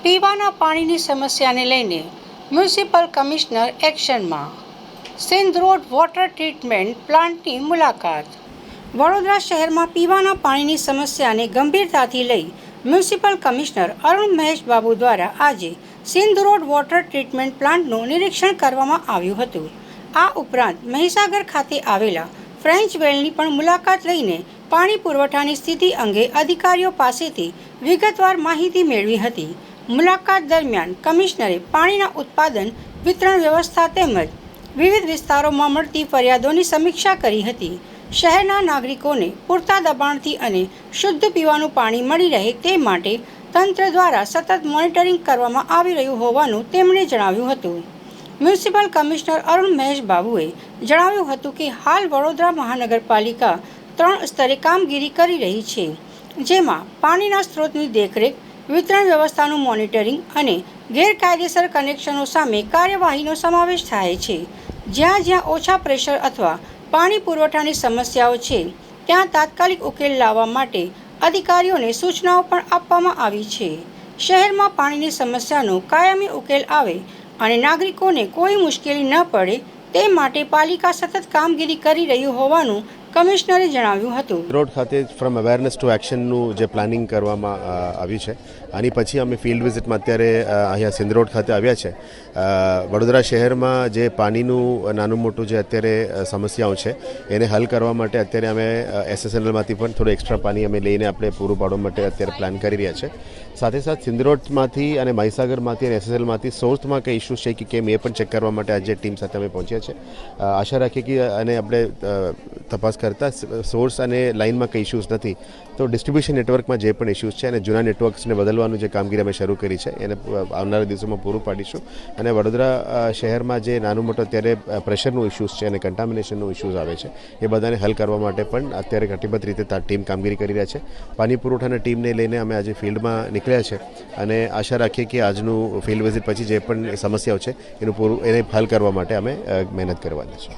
પીવાના પાણીની સમસ્યાને લઈને મ્યુનિસિપલ કમિશનર એક્શનમાં. સિંધ રોડ વોટર ટ્રીટમેન્ટ પ્લાન્ટની મુલાકાત. વડોદરા શહેરમાં પીવાના પાણીની સમસ્યાને ગંભીરતાથી લઈ મ્યુનિસિપલ કમિશનર અરુણ મહેશ બાબુ દ્વારા આજે સિંધ રોડ વોટર ટ્રીટમેન્ટ પ્લાન્ટનું નિરીક્ષણ કરવામાં આવ્યું હતું. આ ઉપરાંત મહીસાગર ખાતે આવેલા ફ્રેન્ચ વેલની પણ મુલાકાત લઈને પાણી પુરવઠાની સ્થિતિ અંગે અધિકારીઓ પાસેથી વિગતવાર માહિતી મેળવી હતી. મુલાકાત દરમિયાન કમિશનરે પાણીના ઉત્પાદન, વિતરણ વ્યવસ્થા તેમજ વિવિધ વિસ્તારોમાં મળતી ફરિયાદોની સમીક્ષા કરી હતી. શહેરના નાગરિકોને પૂરતા દબાણથી અને શુદ્ધ પીવાનું પાણી મળી રહે તે માટે તંત્ર દ્વારા સતત મોનિટરિંગ કરવામાં આવી રહ્યું હોવાનું તેમણે જણાવ્યું હતું. મ્યુનિસિપલ કમિશનર અરુણ મહેશ બાબુએ જણાવ્યું હતું કે હાલ વડોદરા મહાનગરપાલિકા 3 સ્તરે કામગીરી કરી રહી છે, જેમાં પાણીના સ્ત્રોતની દેખરેખ, વિતરણ વ્યવસ્થાનું મોનિટરિંગ અને ગેરકાયદેસર કનેક્શનો સામે કાર્યવાહીનો સમાવેશ થાય છે. જ્યાં જ્યાં ઓછા પ્રેશર અથવા પાણી પુરવઠાની સમસ્યાઓ છે ત્યાં તાત્કાલિક ઉકેલ લાવવા માટે અધિકારીઓને સૂચનાઓ પણ આપવામાં આવી છે. શહેરમાં પાણીની સમસ્યાનો કાયમી ઉકેલ આવે અને નાગરિકોને કોઈ મુશ્કેલી ન પડે તે માટે પાલિકા સતત કામગીરી કરી રહ્યું હોવાનું કમિશનરે જણાવ્યું હતું. રોડ ખાતે ફ્રોમ અવેરનેસ ટુ એક્શનનું જે પ્લાનિંગ કરવામાં આવ્યું છે, આની પછી અમે ફિલ્ડ વિઝિટમાં અત્યારે અહીંયા સિંધ રોડ ખાતે આવ્યા છે. વડોદરા શહેરમાં જે પાણીનું નાનું મોટું જે અત્યારે સમસ્યાઓ છે એને હલ કરવા માટે અત્યારે અમે SSNLમાંથી પણ થોડું એક્સ્ટ્રા પાણી અમે લઈને આપણે પૂરું પાડવા માટે અત્યારે પ્લાન કરી રહ્યા છે. સાથે સાથે સિંધ રોડમાંથી અને મહીસાગરમાંથી અને SSNLમાંથી સોર્સમાં કંઈ ઇસ્યુઝ છે કે કેમ એ પણ ચેક કરવા માટે આજે ટીમ સાથે અમે પહોંચ્યા છે. આશા રાખીએ કે અને આપણે તપાસ કરતા સોર્સ અને લાઇનમાં કંઈ ઇસ્યુઝ નથી તો ડિસ્ટ્રીબ્યુશન નેટવર્કમાં જે પણ ઇસ્યુઝ છે અને જૂના નેટવર્ક્સને બદલવાનું જે કામગીરી અમે શરૂ કરી છે એને આવનારા દિવસોમાં પૂરું પાડીશું. અને વડોદરા શહેરમાં જે નાનું મોટો અત્યારે પ્રેશરનું ઇસ્યુઝ છે અને કન્ટામિનેશનનું ઇસ્યુઝ આવે છે એ બધાને હલ કરવા માટે પણ અત્યારે કટિબદ્ધ રીતે ટીમ કામગીરી કરી રહ્યા છે. પાણી પુરવઠાના ટીમને લઈને અમે આજે ફિલ્ડમાં નીકળ્યા છે અને આશા રાખીએ કે આજનું ફિલ્ડ વિઝિટ પછી જે પણ સમસ્યાઓ છે એને હલ કરવા માટે અમે મહેનત કરવાની છે.